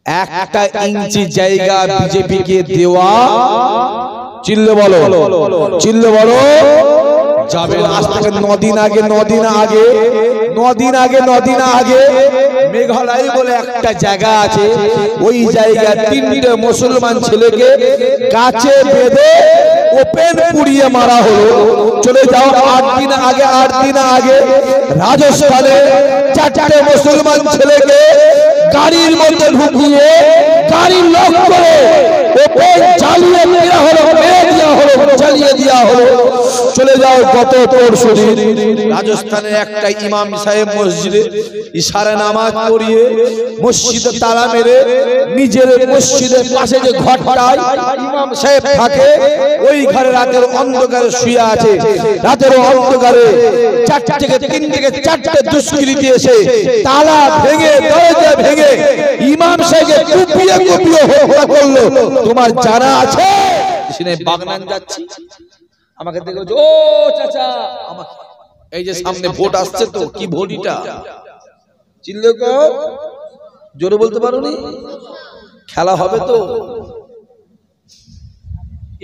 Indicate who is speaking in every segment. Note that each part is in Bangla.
Speaker 1: একটা ইঞ্চি জায়গা বিজেপি কে দেওয়া চিল্লে বলো যাবে। আজ থেকে 9 দিন আগে মেঘালয় বলে একটা জায়গা আছে, ওই জায়গায় 3টে মুসলমান ছেলেকে গাছে বেঁধে ওপেন পুড়িয়ে মারা হলো। চলে যাও 8 দিন আগে রাজস্থানে 4টে মুসলমান ছেলেকে গাড়ির মধ্যে ঢুকিয়ে গাড়ি লক করে ওপেন জ্বালিয়ে দেওয়া হলো। চলে যাও গত পরশুদিন রাজস্থানে একটা ইমাম সাহেব মসজিদে ইশারা নামাজ পড়িয়ে মসজিদে তালা মেরে নিজের মসজিদের পাশে যে ঘরটায় ইমাম সাহেব থাকে ওই ঘরে রাতের অন্ধকারে শুয়ে আছে। রাতের অন্ধকারে 3 থেকে 4টে দুষ্কৃতী এসে তালা ভেঙে দরজা ভেঙে ইমাম সাহেবকে কুপিয়ে হত্যা করলো। তোমার জানা আছে? শুনে বাগনান যাচ্ছি, আমাকে দেখো, ও চাচা এই যে সামনে ভোট আসছে তো, কি ভোট এটা চিল্লে জোরে বলতে পারো নি? খেলা হবে তো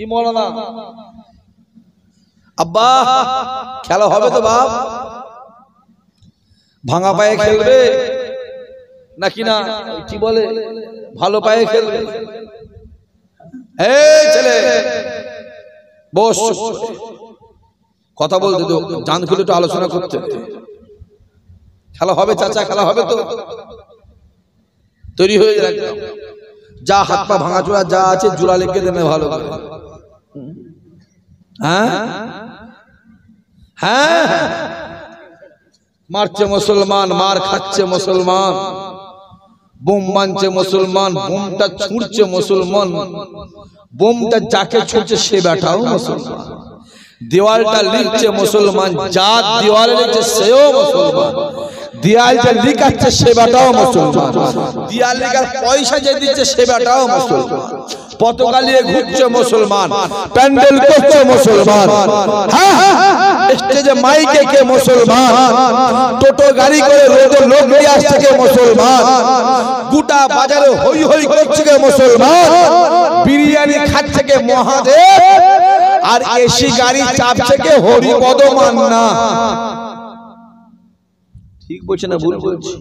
Speaker 1: ই মৌলানা আব্বা, খেলা হবে তো বাপ? ভাঙা পায়ে খেলবে নাকি না কি বলে ভালো পায়ে খেলবে? এই ছেলে বস, কথা বলতে তো, জান খুলে একটু আলোচনা করতে। খেলা হবে চাচা, খেলা হবে তো? তৈরি হয়ে যাবে, যা হাত পা ভাঙাচোরা যা আছে জোড়া লেগে দেবে ভালো করে। হ্যাঁ মারছে মুসলমান, মার খাচ্ছে মুসলমান, বোম মানছে মুসলমান, বোমটা ছুঁড়ছে মুসলমান, বোমটা যাকে ছুঁড়ছে সে বেটাও মুসলমান, দেওয়ালটা লিখছে মুসলমান, জাত দেওয়ালে লিখছে সেও মুসলমান, দেওয়ালটা লিখাচ্ছে সে বেটাও মুসলমান, দেওয়াল লিখার পয়সা যে দিচ্ছে সে বেটাও মুসলমান, পতাকা নিয়ে ঘুরছে মুসলমান, প্যান্ডেল করছে মুসলমান, স্টেজে মাইকে কে মুসলমান, টোটো গাড়ি করে রোডে লোক নিয়ে আসছে কে মুসলমান, গোটা বাজারে হই হই করছে কে মুসলমান, বিরিয়ানি খাচ্ছে কে মহাদেব, আর এসি গাড়ি চাপছে কে হরিপদ মান্না। ঠিক বলছে না ভুল বলছি?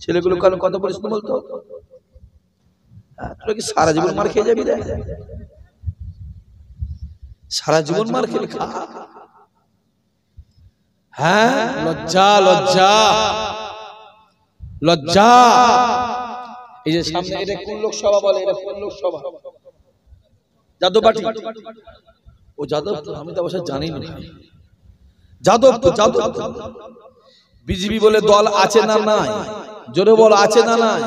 Speaker 1: ছেলেগুলো কেন কত পরিশ্রম বলতো? তোরা কি সারা জীবন মার খেয়ে যাবি? সারা জীবন মার খেয়ে খা। হ্যাঁ লজ্জা লজ্জা লজ্জা। এই যে সামনে এটা কোন লোকসভা বলে? এটা কোন লোকসভা? যাদববাটি। ও যাদবপুর, আমি তো অবশ্য জানি না। যাদবপুর, যাদবপুর। বিজেপি বলে দল আছে না নাই? জোরে বল, আছে না নাই?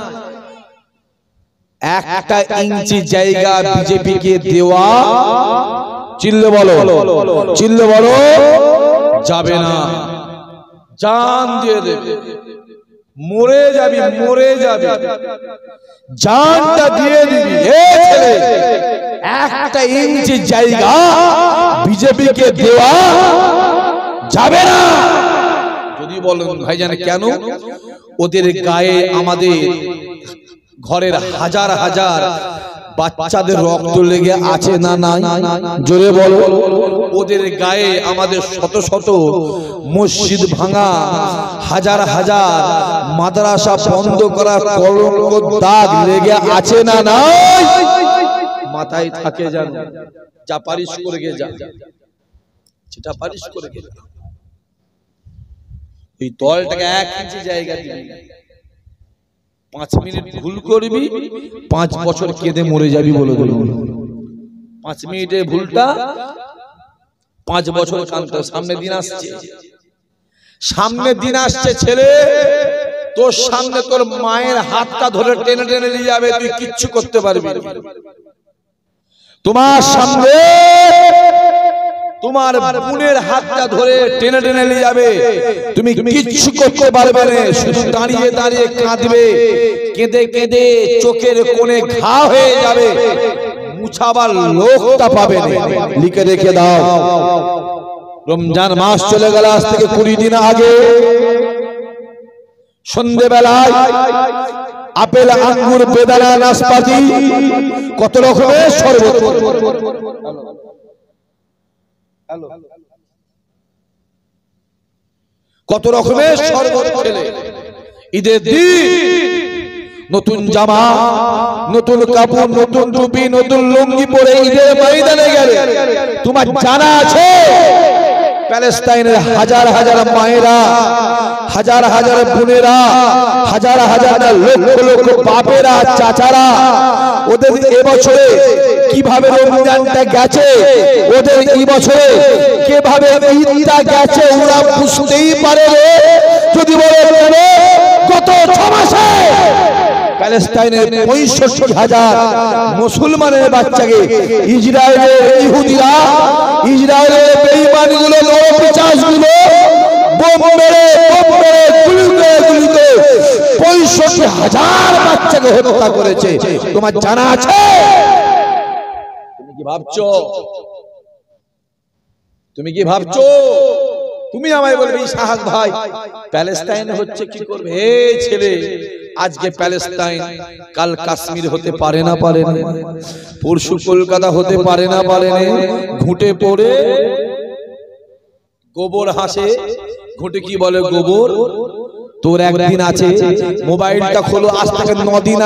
Speaker 1: একটা ইঞ্চি জায়গা বিজেপি কে দেওয়া চিল্লে বলো যাবে না। জান দিয়ে দেবে, মরে যাবি, জানটা দিয়ে দিবি। একটা ইঞ্চি জায়গা বিজেপি কে দেওয়া যাবে না। যদি বলেন ভাইজান কেন? ওদের গায়ে আমাদের ঘরের হাজার হাজার বাচ্চাদের রক্ত লেগে আছে না নাই? জোরে বলো। ওদের গায়ে আমাদের শত শত মসজিদ ভাঙা, হাজার হাজার মাদ্রাসা বন্ধ করা কলঙ্ক দাগ লেগে আছে না নাই? মাথায় থাকে যেন, যা পারিস করে গে যা, যেটা পারিস করে গে। এই দলটাকে 1 ইঞ্চি জায়গা দিবি, 5 মিনিট ভুল করবি 5 বছর কেঁদে মরে যাবি বলে দিল। 5 মিনিটের ভুলটা 5 বছর কাঁদতে। সামনে দিন আসছে ছেলে, তোর সামনে তোর মায়ের হাতটা ধরে টেনে টেনে নিয়ে যাবে, তুই কিচ্ছু করতে পারবি না। তোমার সামনে তোমার বোনের হাতটা ধরে টেনে টেনে নিয়ে যাবে, তুমি কিচ্ছু করতে পারবে না, শুধু দাঁড়িয়ে দাঁড়িয়ে কাঁদবে, কেঁদে কেঁদে চোখের কোণে ঘা হয়ে যাবে, মুছাবার লোকটা পাবে না। লিখে রেখে দাও, রমজান মাস চলে গেল আজ থেকে 20 দিন আগে সন্ধ্যেবেলায় আপেল আঙ্গুর বেদানা নাশপাতি কত রকমের শরবত, কত রকমের শরবত খেলে ঈদের দিন নতুন জামা, নতুন কাপড়, নতুন টুপি, নতুন লুঙ্গি পরে ঈদের ময়দানে গেলে তোমার জানা আছে প্যালেস্টাইনের হাজার হাজার মায়েরা, হাজার হাজার বোনেরা, হাজার হাজার লক্ষ লক্ষ বাপেরা, চাচারা ওদের এবছরে কিভাবে রমজানটা গেছে, ওদের এই বছরে কিভাবে ঈদটা গেছে ওরা বুঝতেই পারে যদি বলে গত 6 মাসে প্যালেস্টাইনের 65,000 মুসলমানের বাচ্চাকে ইসরায়েলের ইহুদিরা, ইসরায়েলের বেঈমানগুলো, নরপিশাচগুলো বোম মেরে গুলি করে 65,000 বাচ্চাকে হত্যা করেছে। তোমার জানা আছে? তুমি কি ভাবছো? তুমি কি ভাবছো? তুমি আমায় বলবে শাহাদ ভাই প্যালেস্টাইন হচ্ছে কি করবে? হে ছেলে, আজকে প্যালেস্টাইন কাল কাশ্মীর হতে পারে না, পারে না, পরশু কলকাতা হতে পারে না, পারে না। ঘুঁটে পড়ে গোবর হাসে, ঘুঁটে কি বলে গোবর। তোর একদিন আছে, মোবাইলটা খোলো, আজ থেকে 9 দিন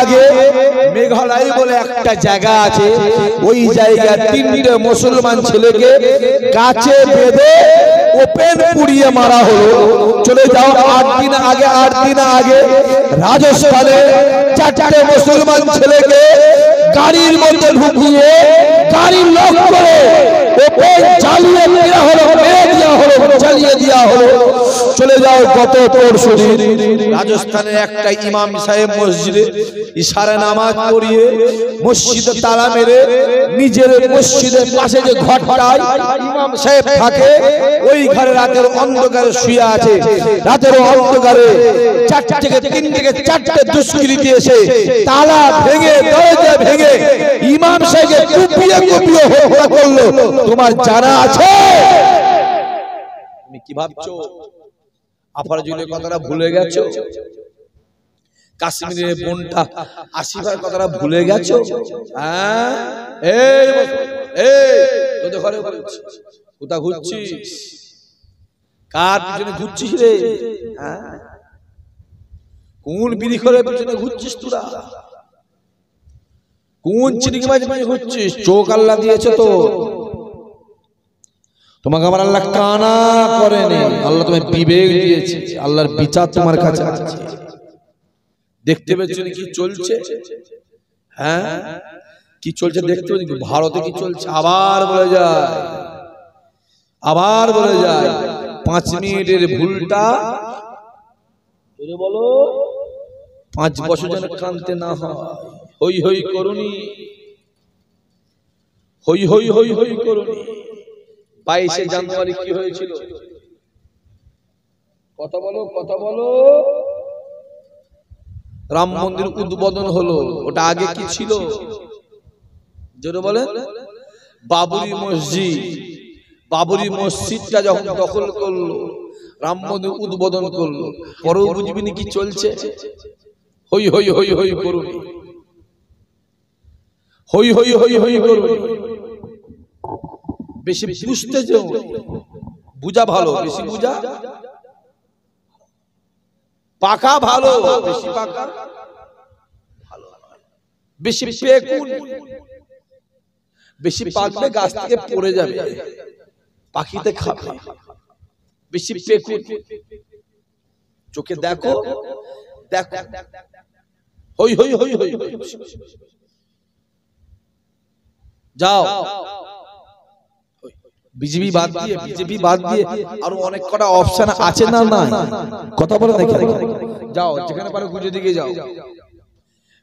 Speaker 1: আগে মেঘালয় বলে একটা জায়গা আছে, ওই জায়গায় 3টে মুসলমান ছেলেকে কাছে বেঁধে ওপেন পুড়িয়ে মারা হলো। চলে যাও 8 দিন আগে রাজস্থানে 4টে মুসলমান ছেলেকে গাড়ির মধ্যে ঢুকিয়ে গাড়ির লক করে ওপেন জ্বালিয়ে দেওয়া হলো, জ্বালিয়ে দেওয়া হলো। চলে যাও গত পরশুদিন রাজস্থানের একটা ইমাম সাহেব মসজিদে ইশারা নামাজ পড়িয়ে মসজিদে তালা মেরে নিজের মসজিদের পাশে যে ঘরটায় ইমাম সাহেব থাকে ওই ঘরে রাতের অন্ধকারে শুয়ে আছে। রাতের অন্ধকারে 4 থেকে 3 থেকে 4টে দুষ্কৃতী এসে তালা ভেঙে, দরজা ভেঙে ইমাম সাহেবকে কুপিয়ে হত্যা করলো। তোমার জানা আছে? তুমি কি ভাবছো? আফরজুলের কথাটা ভুলে গেছো? কাশ্মীরের বোনটা আসিফার কথাটা ভুলে গেছো? হ্যাঁ, তোদের ঘরে কোথা ঘুরছিস? কার পিছনে ঘুরছিস রে? কোন বিড়ি ঘরের পিছনে ঘুরছিস তোরা? কোন চিনিকবাজ মাঝে ঘুরছিস? চোখ আল্লাহ দিয়েছে তো, তোমাকে আমার আল্লাহ কানা করেনি, আল্লাহ তোমায় বিবেক দিয়েছে, আল্লাহর বিচার তোমার কাছে আছে। দেখতে পেয়েছো কি চলছে? হ্যাঁ, কি চলছে দেখতে পেয়েছো? ভারতে কি চলছে? আবার বলে যায় 5 মিনিটের ভুলটা বলো 5 বছর যেন কানতে না হয়। হই হই করুনি, হই হই হই হই করুনি। 22শে জানুয়ারি কি হয়েছিল? কথা বলো। রাম মন্দির উদ্বোধন হলো, ওটা আগে কি ছিল? জোরে বলেন। বাবরি মসজিদটা যখন দখল করলো, রাম মন্দির উদ্বোধন করলো, পরেও বুঝবিনি কি চলছে? হই হই হই হই করুন, হই হই হই হই করুন। বেশি বুঝতে যাও, বুঝা ভালো, বেশি বুঝা পাকা ভালো, বেশি পাকা ভালো। বেশি পেকুন, বেশি পাকলে গাছ থেকে পড়ে যাবে, পাখিতে খাবে। বেশি পেকুন, চোখে দেখো দেখো, হই হই হই হই। যাও বিজেপি বাদ দিয়ে আরো অনেক কটা অপশন আছে না? না, কথা বলে দেখে যাও, যেখানে পারো গুজে দিকে যাও,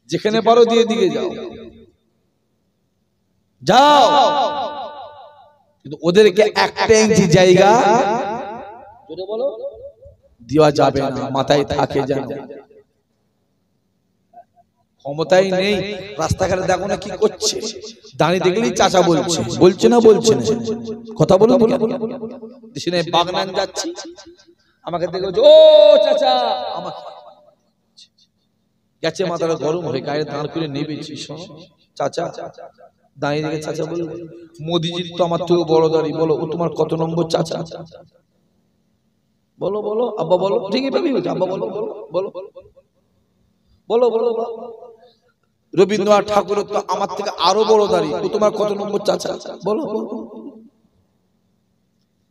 Speaker 1: যেখানে পারো দিয়ে দিকে যাও, যাও। কিন্তু ওদেরকে 1 ইঞ্চি জায়গা দেওয়া যাবে না, মাথায় থাকে যেন। ক্ষমতাই নেই, রাস্তাঘাটে দেখো না কি করছে, দাঁড়িয়ে দেখলেই চাচা বলছে না, কথা বলুন। দেশে বাগনান যাচ্ছি আমাকে দেখে বলছে, ও চাচা, আমাকে গেছে মাথাটা গরম হয়ে গায়ে দাঁড় করে নেবেছি। চাচা দাঁড়িয়ে দেখে চাচা বলল, মোদিজির তো আমার থেকে বড় দাঁড়ি, বলো ও তোমার কত নম্বর চাচা? বলো বলো আব্বা বলো, ঠিকই ভাবি বলছে, আব্বা বলো বলো বলো বলো বলো। রবীন্দ্রনাথ ঠাকুরের তো আমার থেকে আরো বড় দাঁড়ি, ও তোমার কত নম্বর চাচা? বলো বলো।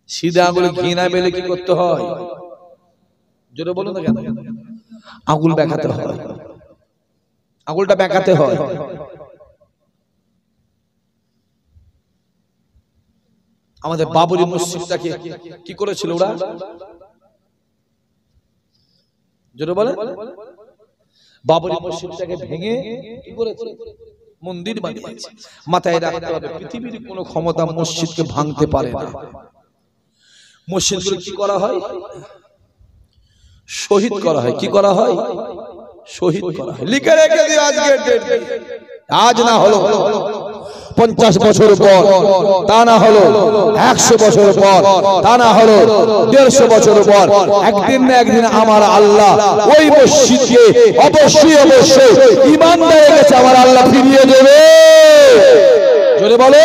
Speaker 1: সিধা আঙুলে ঘি না মেলে কি করতে হয়? জোরে বলো না কেন? আঙুল বেঁকাতে হয়, আঙুলটা বেঁকাতে হয়। আমাদের বাবরি মসজিদটাকে কি করেছিল ওরা? জোরে বলে। বাবরি মসজিদটাকে ভেঙে কি করেছে? মন্দির বানিয়েছে। মাথায় রাখতে হবে, পৃথিবীর কোনো ক্ষমতা মসজিদকে ভাঙতে পারে না। মসজিদগুলো কি করা হয়? শহীদ করা হয়। কি করা হয়? শহীদ করা হয়। লিখে রেখে দিও আজকের ডেট, আজ না হলো 50 বছর পর, তা না হলো 100 বছর পর, তা না হলো 150 বছর পর, একদিন না একদিন আমার আল্লাহ ওই মসজিদকে অবশ্যই অবশ্যই ইমানদারের কাছে আমার আল্লাহ ফিরিয়ে দেবে। জোরে বলো।